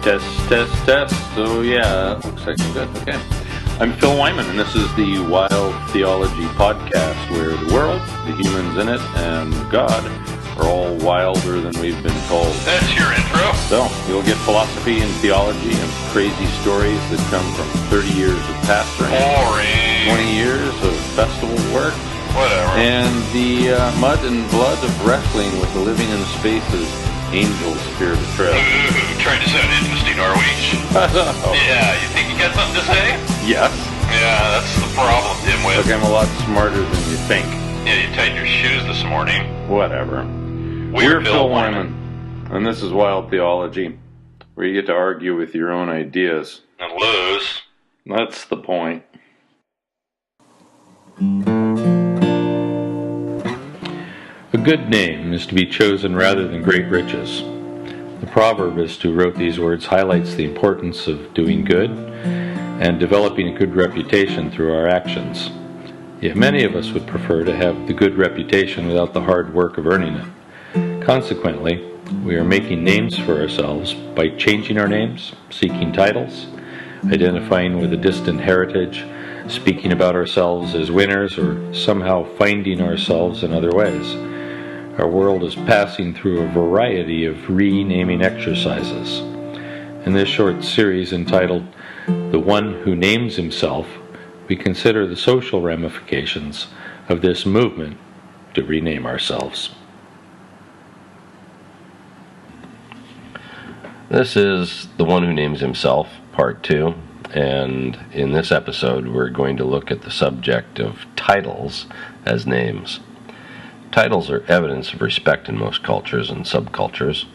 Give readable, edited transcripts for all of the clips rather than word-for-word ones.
Test, test, test. So yeah, looks like I'm good. Okay. I'm Phil Wyman, and this is the Wild Theology podcast, where the world, the humans in it, and God are all wilder than we've been told. That's your intro. So you'll get philosophy and theology and crazy stories that come from 30 years of pastoring, Boring. 20 years of festival work, Whatever. and the mud and blood of wrestling with the living in spaces. Angel Spirit of Trail. Trying to sound interesting, are we? Yeah, you think you got something to say? Yes. Yeah, that's the problem, dimwit. Look, I'm a lot smarter than you think. Yeah, you tightened your shoes this morning. Whatever. We're Phil Wyman, and this is Wild Theology, where you get to argue with your own ideas. And lose. That's the point. A good name is to be chosen rather than great riches. The proverbist who wrote these words highlights the importance of doing good and developing a good reputation through our actions. Yet many of us would prefer to have the good reputation without the hard work of earning it. Consequently, we are making names for ourselves by changing our names, seeking titles, identifying with a distant heritage, speaking about ourselves as winners, or somehow finding ourselves in other ways. Our world is passing through a variety of renaming exercises. In this short series entitled The One Who Names Himself, we consider the social ramifications of this movement to rename ourselves. This is The One Who Names Himself, Part 2, and in this episode we're going to look at the subject of titles as names. Titles are evidence of respect in most cultures and subcultures.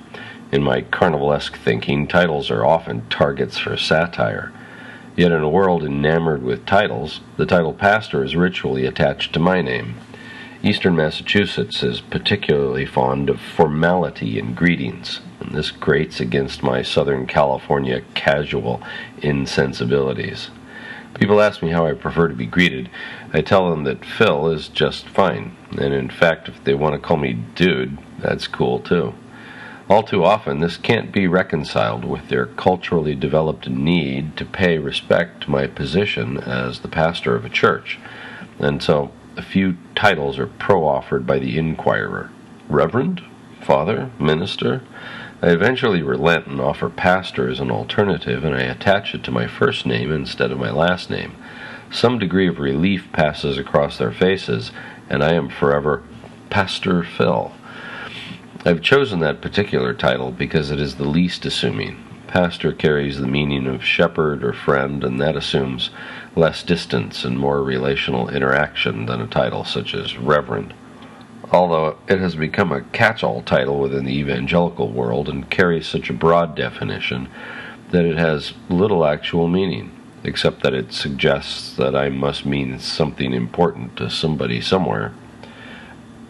In my carnivalesque thinking, titles are often targets for satire. Yet in a world enamored with titles, the title pastor is ritually attached to my name. Eastern Massachusetts is particularly fond of formality in greetings, and this grates against my Southern California casual insensibilities. People ask me how I prefer to be greeted. I tell them that Phil is just fine, and in fact, if they want to call me dude, that's cool too. All too often, this can't be reconciled with their culturally developed need to pay respect to my position as the pastor of a church, and so a few titles are pro-offered by the inquirer. Reverend? Father? Minister? I eventually relent and offer pastor as an alternative, and I attach it to my first name instead of my last name. Some degree of relief passes across their faces, and I am forever Pastor Phil. I've chosen that particular title because it is the least assuming. Pastor carries the meaning of shepherd or friend, and that assumes less distance and more relational interaction than a title such as reverend. Although it has become a catch-all title within the evangelical world and carries such a broad definition that it has little actual meaning, except that it suggests that I must mean something important to somebody somewhere.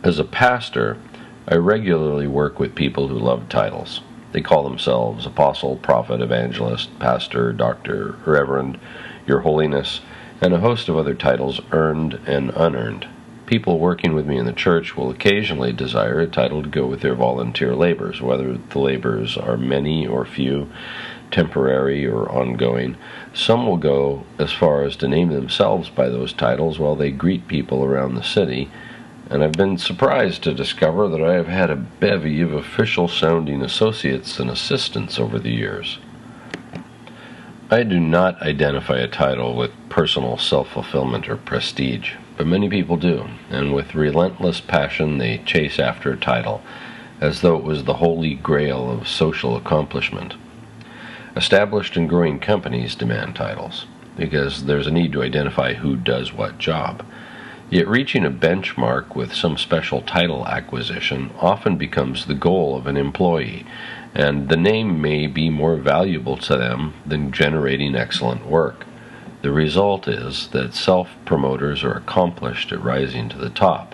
As a pastor, I regularly work with people who love titles. They call themselves apostle, prophet, evangelist, pastor, doctor, reverend, your holiness, and a host of other titles earned and unearned. People working with me in the church will occasionally desire a title to go with their volunteer labors, whether the labors are many or few, temporary or ongoing. Some will go as far as to name themselves by those titles while they greet people around the city, and I've been surprised to discover that I have had a bevy of official-sounding associates and assistants over the years. I do not identify a title with personal self-fulfillment or prestige, but many people do, and with relentless passion they chase after a title, as though it was the holy grail of social accomplishment. Established and growing companies demand titles, because there's a need to identify who does what job. Yet reaching a benchmark with some special title acquisition often becomes the goal of an employee, and the name may be more valuable to them than generating excellent work. The result is that self-promoters are accomplished at rising to the top,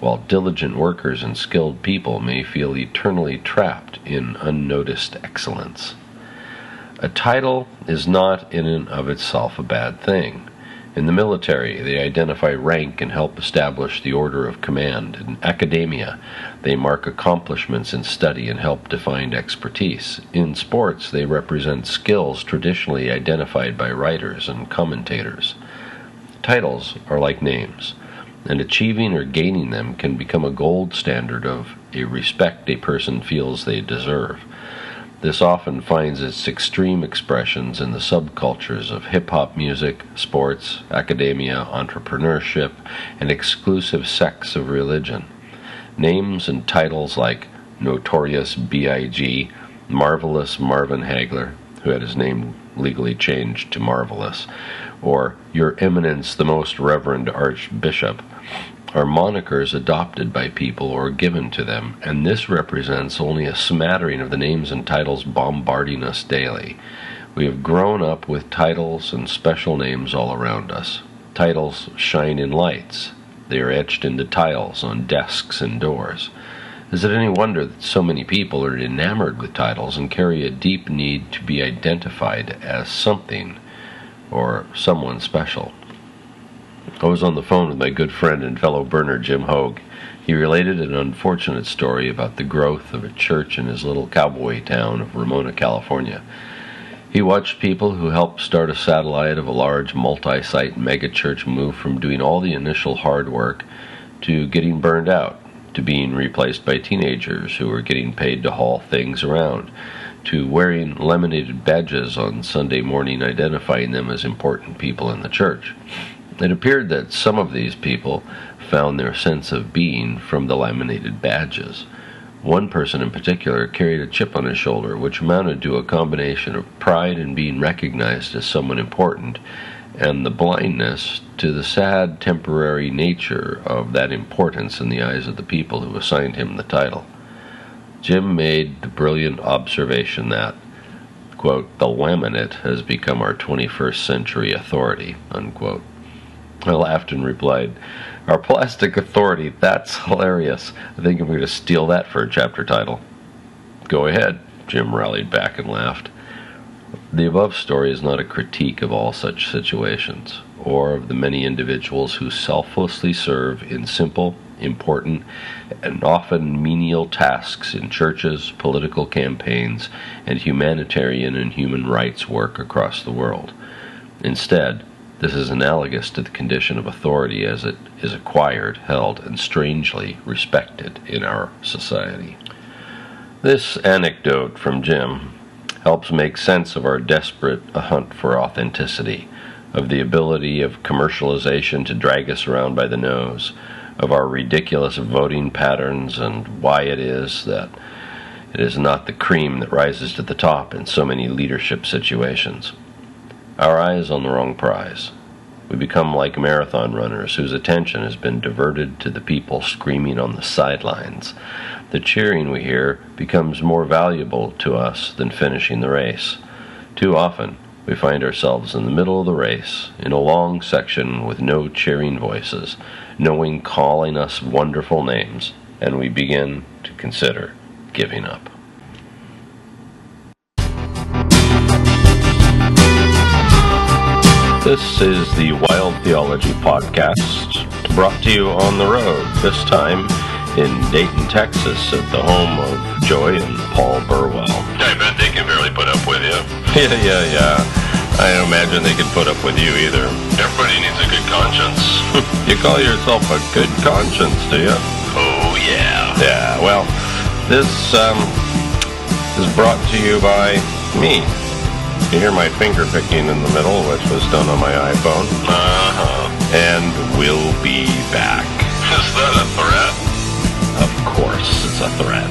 while diligent workers and skilled people may feel eternally trapped in unnoticed excellence. A title is not in and of itself a bad thing. In the military, they identify rank and help establish the order of command. In academia, they mark accomplishments in study and help define expertise. In sports, they represent skills traditionally identified by writers and commentators. Titles are like names, and achieving or gaining them can become a gold standard of a respect a person feels they deserve. This often finds its extreme expressions in the subcultures of hip-hop music, sports, academia, entrepreneurship, and exclusive sects of religion. Names and titles like Notorious B.I.G., Marvelous Marvin Hagler, who had his name legally changed to Marvelous, or Your Eminence the Most Reverend Archbishop, are monikers adopted by people or given to them, and this represents only a smattering of the names and titles bombarding us daily. We have grown up with titles and special names all around us. Titles shine in lights. They are etched into tiles on desks and doors. Is it any wonder that so many people are enamored with titles and carry a deep need to be identified as something or someone special? I was on the phone with my good friend and fellow burner Jim Hogue. He related an unfortunate story about the growth of a church in his little cowboy town of Ramona, California. He watched people who helped start a satellite of a large multi-site megachurch move from doing all the initial hard work to getting burned out, to being replaced by teenagers who were getting paid to haul things around, to wearing laminated badges on Sunday morning identifying them as important people in the church. It appeared that some of these people found their sense of being from the laminated badges. One person in particular carried a chip on his shoulder, which amounted to a combination of pride in being recognized as someone important and the blindness to the sad temporary nature of that importance in the eyes of the people who assigned him the title. Jim made the brilliant observation that, quote, the laminate has become our 21st century authority, unquote. I laughed and replied, our plastic authority, that's hilarious. I think I'm going to steal that for a chapter title. Go ahead, Jim rallied back and laughed. The above story is not a critique of all such situations, or of the many individuals who selflessly serve in simple, important, and often menial tasks in churches, political campaigns, and humanitarian and human rights work across the world. Instead, this is analogous to the condition of authority as it is acquired, held, and strangely respected in our society. This anecdote from Jim helps make sense of our desperate hunt for authenticity, of the ability of commercialization to drag us around by the nose, of our ridiculous voting patterns, and why it is that it is not the cream that rises to the top in so many leadership situations. Our eye is on the wrong prize. We become like marathon runners whose attention has been diverted to the people screaming on the sidelines. The cheering we hear becomes more valuable to us than finishing the race. Too often, we find ourselves in the middle of the race, in a long section with no cheering voices, no one calling us wonderful names, and we begin to consider giving up. This is the Wild Theology Podcast, brought to you on the road, this time in Dayton, Texas, at the home of Joy and Paul Burwell. I bet they can barely put up with you. Yeah. I don't imagine they could put up with you either. Everybody needs a good conscience. You call yourself a good conscience, do you? Oh, yeah. Yeah, well, this is brought to you by me. You hear my finger picking in the middle, which was done on my iPhone. And we'll be back. Is that a threat? Of course, it's a threat.